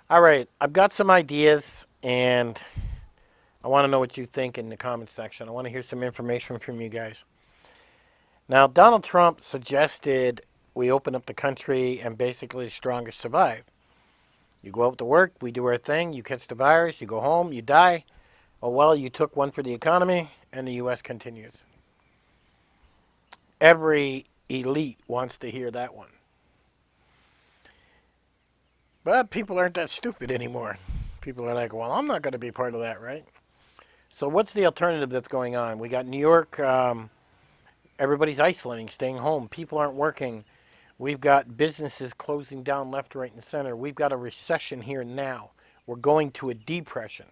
All right, I've got some ideas, and I want to know what you think in the comment section. I want to hear some information from you guys. Now, Donald Trump suggested we open up the country and basically the strongest survive. You go out to work, we do our thing, you catch the virus, you go home, you die. Oh, well, you took one for the economy, and the U.S. continues. Every elite wants to hear that one. But people aren't that stupid anymore. People are like, well, I'm not going to be part of that, right? So, what's the alternative that's going on? We got New York, everybody's isolating, staying home. People aren't working. We've got businesses closing down left, right, and center. We've got a recession here now. We're going to a depression.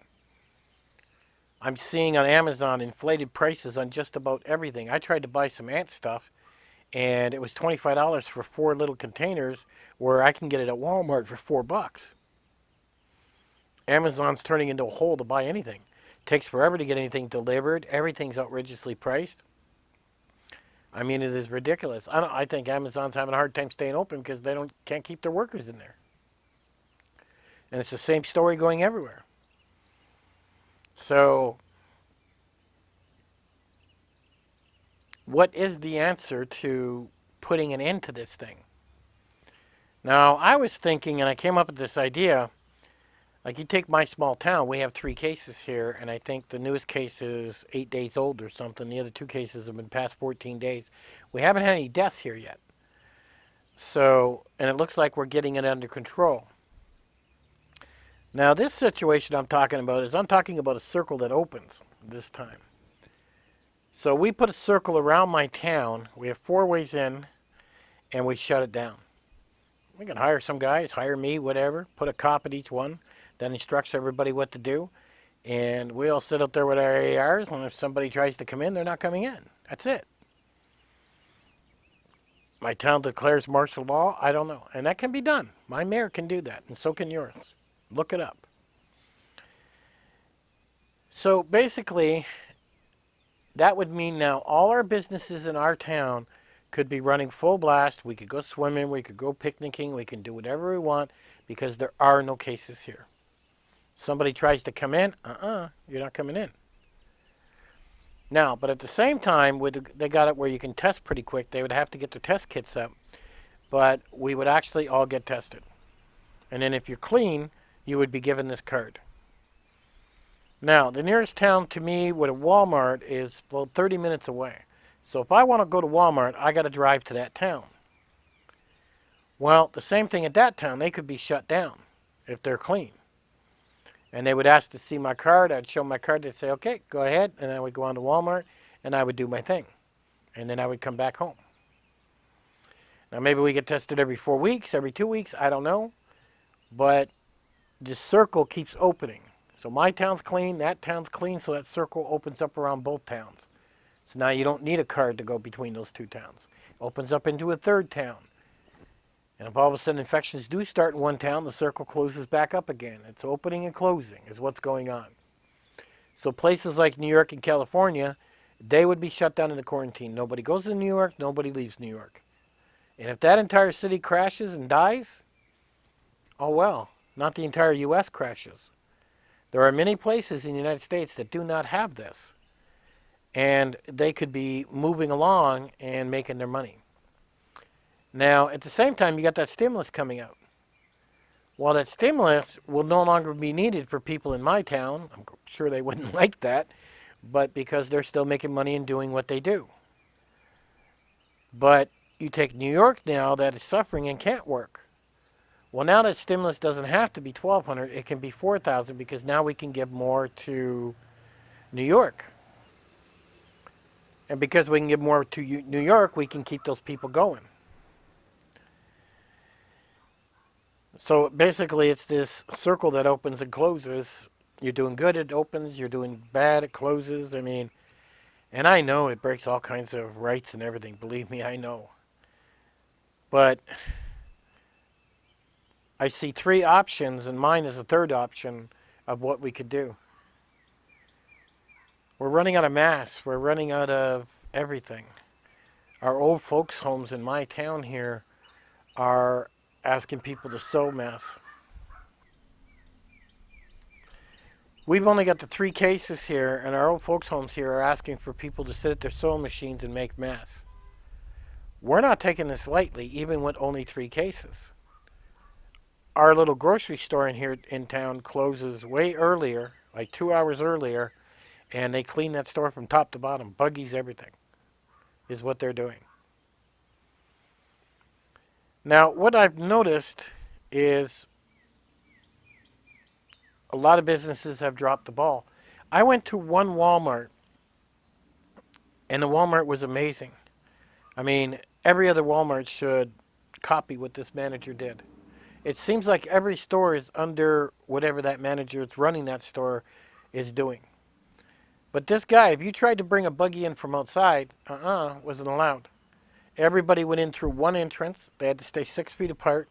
I'm seeing on Amazon inflated prices on just about everything. I tried to buy some ant stuff, and it was $25 for four little containers, where I can get it at Walmart for $4. Amazon's turning into a hole to buy anything. It takes forever to get anything delivered. Everything's outrageously priced. I mean, it is ridiculous. I think Amazon's having a hard time staying open because they can't keep their workers in there. And it's the same story going everywhere. So, what is the answer to putting an end to this thing? Now, I was thinking, and I came up with this idea. Like, you take my small town, we have 3 cases here, and I think the newest case is 8 days old or something. The other 2 cases have been past 14 days. We haven't had any deaths here yet. So, and it looks like we're getting it under control. Now, this situation I'm talking about a circle that opens this time. So we put a circle around my town. We have 4 ways in, and we shut it down. We can hire some guys, hire me, whatever, put a cop at each one that instructs everybody what to do. And we all sit out there with our ARs, and if somebody tries to come in, they're not coming in. That's it. My town declares martial law. I don't know. And that can be done. My mayor can do that, and so can yours. Look it up. So basically, that would mean now all our businesses in our town could be running full blast. We could go swimming, we could go picnicking, we can do whatever we want because there are no cases here. Somebody tries to come in, you're not coming in. Now, but at the same time, they got it where you can test pretty quick. They would have to get their test kits up, but we would actually all get tested. And then if you're clean, you would be given this card. Now, the nearest town to me with a Walmart is about 30 minutes away. So if I want to go to Walmart, I got to drive to that town. Well, the same thing at that town, they could be shut down if they're clean. And they would ask to see my card. I'd show my card. They'd say, okay, go ahead. And I would go on to Walmart and I would do my thing. And then I would come back home. Now, maybe we get tested every 4 weeks, every 2 weeks. I don't know. But this circle keeps opening. So my town's clean, that town's clean, so that circle opens up around both towns. So now you don't need a card to go between those two towns. It opens up into a third town. And if all of a sudden infections do start in one town, the circle closes back up again. It's opening and closing is what's going on. So places like New York and California, they would be shut down in the quarantine. Nobody goes to New York, nobody leaves New York. And if that entire city crashes and dies, oh well, not the entire U.S. crashes. There are many places in the United States that do not have this. And they could be moving along and making their money. Now, at the same time, you got that stimulus coming out. Well, that stimulus will no longer be needed for people in my town. I'm sure they wouldn't like that, but because they're still making money and doing what they do. But you take New York now that is suffering and can't work. Well, now that stimulus doesn't have to be 1,200, it can be 4,000 because now we can give more to New York. And because we can give more to New York, we can keep those people going. So basically, it's this circle that opens and closes. You're doing good, it opens. You're doing bad, it closes. I mean, and I know it breaks all kinds of rights and everything. Believe me, I know. But I see 3 options, and mine is the third option of what we could do. We're running out of masks. We're running out of everything. Our old folks' homes in my town here are asking people to sew masks. We've only got the 3 cases here, and our old folks' homes here are asking for people to sit at their sewing machines and make masks. We're not taking this lightly, even with only 3 cases. Our little grocery store in here in town closes way earlier, like 2 hours earlier, and they clean that store from top to bottom. Buggies, everything is what they're doing. Now, what I've noticed is a lot of businesses have dropped the ball. I went to one Walmart, and the Walmart was amazing. I mean, every other Walmart should copy what this manager did. It seems like every store is under whatever that manager that's running that store is doing. But this guy, if you tried to bring a buggy in from outside, wasn't allowed. Everybody went in through one entrance. They had to stay 6 feet apart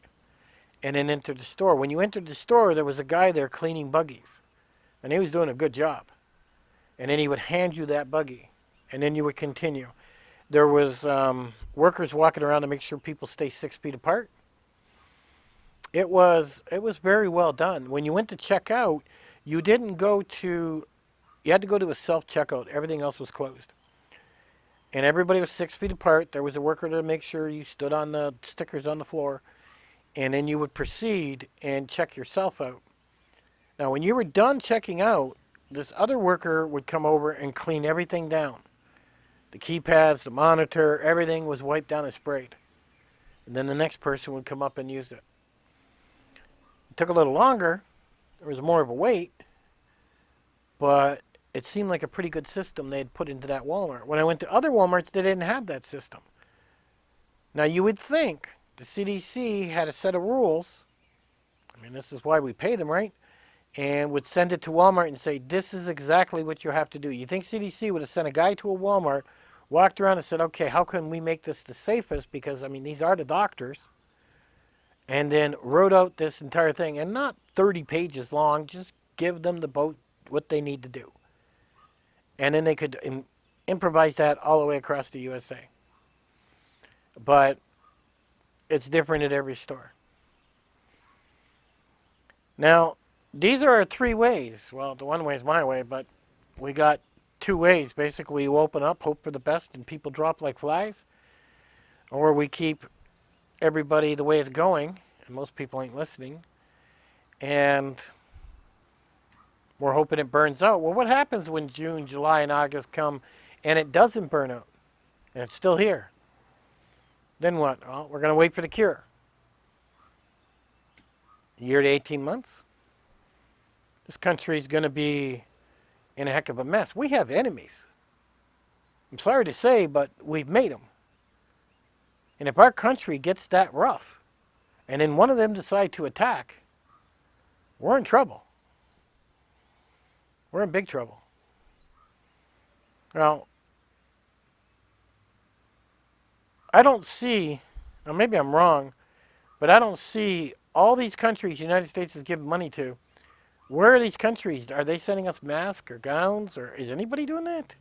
and then enter the store. When you entered the store, there was a guy there cleaning buggies. And he was doing a good job. And then he would hand you that buggy. And then you would continue. There was workers walking around to make sure people stay 6 feet apart. It was very well done. When you went to check out, you didn't go to, you had to go to a self-checkout. Everything else was closed. And everybody was 6 feet apart. There was a worker to make sure you stood on the stickers on the floor. And then you would proceed and check yourself out. Now, when you were done checking out, this other worker would come over and clean everything down. The keypads, the monitor, everything was wiped down and sprayed. And then the next person would come up and use it. It took a little longer. There was more of a wait. But it seemed like a pretty good system they had put into that Walmart. When I went to other Walmarts, they didn't have that system. Now, you would think the CDC had a set of rules. I mean, this is why we pay them, right? And would send it to Walmart and say, this is exactly what you have to do. You think CDC would have sent a guy to a Walmart, walked around and said, okay, how can we make this the safest? Because, I mean, these are the doctors. And then wrote out this entire thing. And not 30 pages long, just give them the boat what they need to do. And then they could improvise that all the way across the USA. But it's different at every store. Now, these are our 3 ways. Well, the one way is my way, but we got 2 ways. Basically, you open up, hope for the best, and people drop like flies. Or we keep everybody the way it's going, and most people ain't listening. And we're hoping it burns out. Well, what happens when June, July, and August come and it doesn't burn out? And it's still here. Then what? Well, we're going to wait for the cure. A year to 18 months? This country is going to be in a heck of a mess. We have enemies. I'm sorry to say, but we've made them. And if our country gets that rough, and then one of them decide to attack, we're in trouble. We're in big trouble. Now, I don't see, now maybe I'm wrong, but I don't see all these countries the United States is giving money to. Where are these countries? Are they sending us masks or gowns? Or is anybody doing that?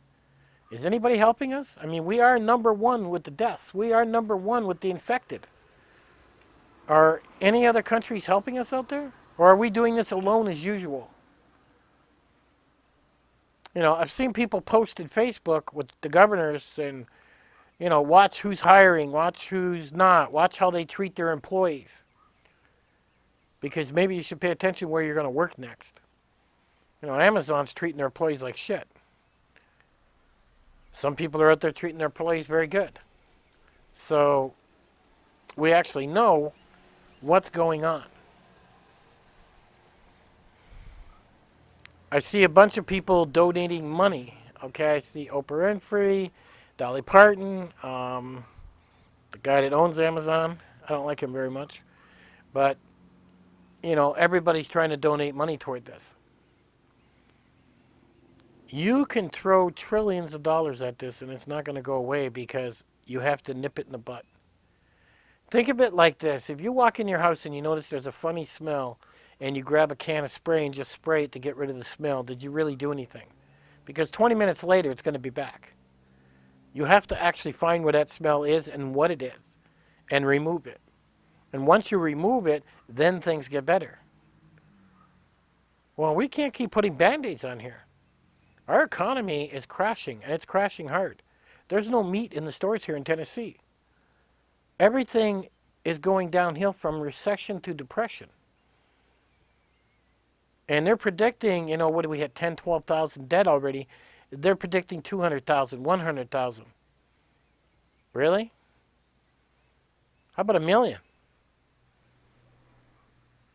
Is anybody helping us? I mean, we are number 1 with the deaths. We are number 1 with the infected. Are any other countries helping us out there? Or are we doing this alone as usual? You know, I've seen people post in Facebook with the governors and, you know, watch who's hiring, watch who's not, watch how they treat their employees. Because maybe you should pay attention where you're going to work next. You know, Amazon's treating their employees like shit. Some people are out there treating their employees very good. So we actually know what's going on. I see a bunch of people donating money. Okay, I see Oprah Winfrey, Dolly Parton, the guy that owns Amazon. I don't like him very much. But, you know, everybody's trying to donate money toward this. You can throw trillions of dollars at this and it's not going to go away because you have to nip it in the butt. Think of it like this. If you walk in your house and you notice there's a funny smell and you grab a can of spray and just spray it to get rid of the smell, did you really do anything? Because 20 minutes later, it's going to be back. You have to actually find where that smell is and what it is and remove it. And once you remove it, then things get better. Well, we can't keep putting band-aids on here. Our economy is crashing, and it's crashing hard. There's no meat in the stores here in Tennessee. Everything is going downhill from recession to depression. And they're predicting, what do we hit, 10, 12,000 dead already? They're predicting 200,000, 100,000. Really? How about 1,000,000?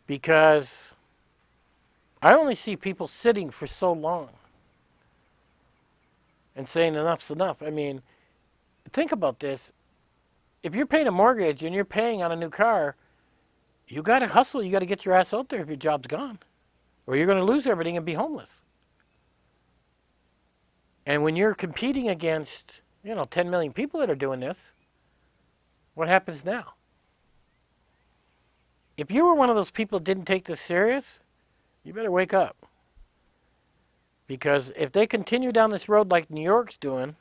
Because I only see people sitting for so long and saying enough's enough. I mean, think about this. If you're paying a mortgage and you're paying on a new car, you got to hustle. You got to get your ass out there if your job's gone, or you're going to lose everything and be homeless. And when you're competing against, 10 million people that are doing this, what happens now? If you were one of those people that didn't take this serious, you better wake up. Because if they continue down this road like New York's doing,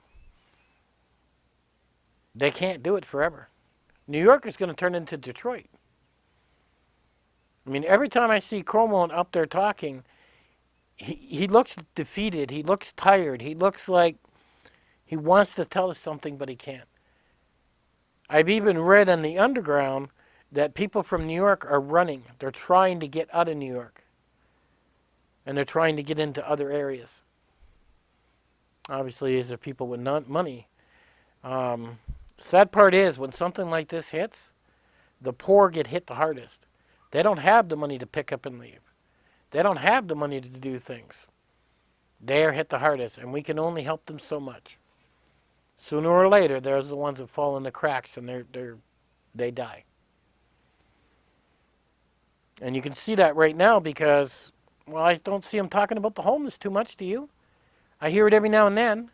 they can't do it forever. New York is going to turn into Detroit. I mean, every time I see Cuomo up there talking, he looks defeated. He looks tired. He looks like he wants to tell us something, but he can't. I've even read on the underground that people from New York are running. They're trying to get out of New York. And they're trying to get into other areas. Obviously, these are people with money. Sad part is, when something like this hits, the poor get hit the hardest. They don't have the money to pick up and leave. They don't have the money to do things. They are hit the hardest, and we can only help them so much. Sooner or later, there's the ones that fall in the cracks, and they die. And you can see that right now because, well, I don't see them talking about the homeless too much, do you? I hear it every now and then.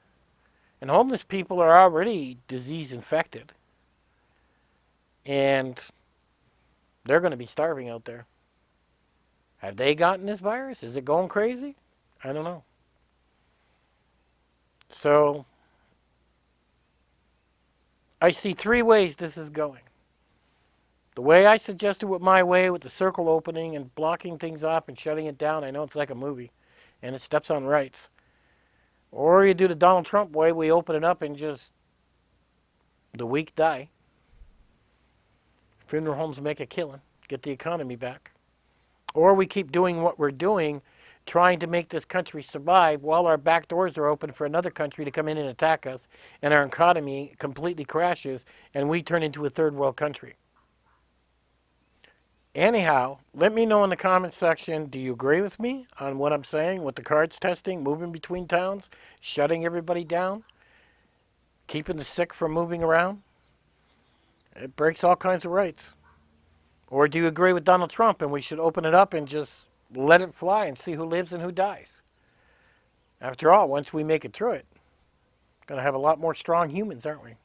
And homeless people are already disease infected. And they're going to be starving out there. Have they gotten this virus? Is it going crazy? I don't know. So, I see 3 ways this is going. The way I suggested with my way, with the circle opening and blocking things off and shutting it down, I know it's like a movie, and it steps on rights. Or you do the Donald Trump way, we open it up and just, the weak die. Funeral homes make a killing, get the economy back. Or we keep doing what we're doing, trying to make this country survive while our back doors are open for another country to come in and attack us, and our economy completely crashes, and we turn into a third world country. Anyhow, let me know in the comments section, do you agree with me on what I'm saying with the cards testing, moving between towns, shutting everybody down, keeping the sick from moving around? It breaks all kinds of rights. Or do you agree with Donald Trump and we should open it up and just let it fly and see who lives and who dies? After all, once we make it through it, we're going to have a lot more strong humans, aren't we?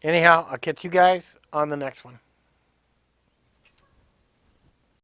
Anyhow, I'll catch you guys on the next one.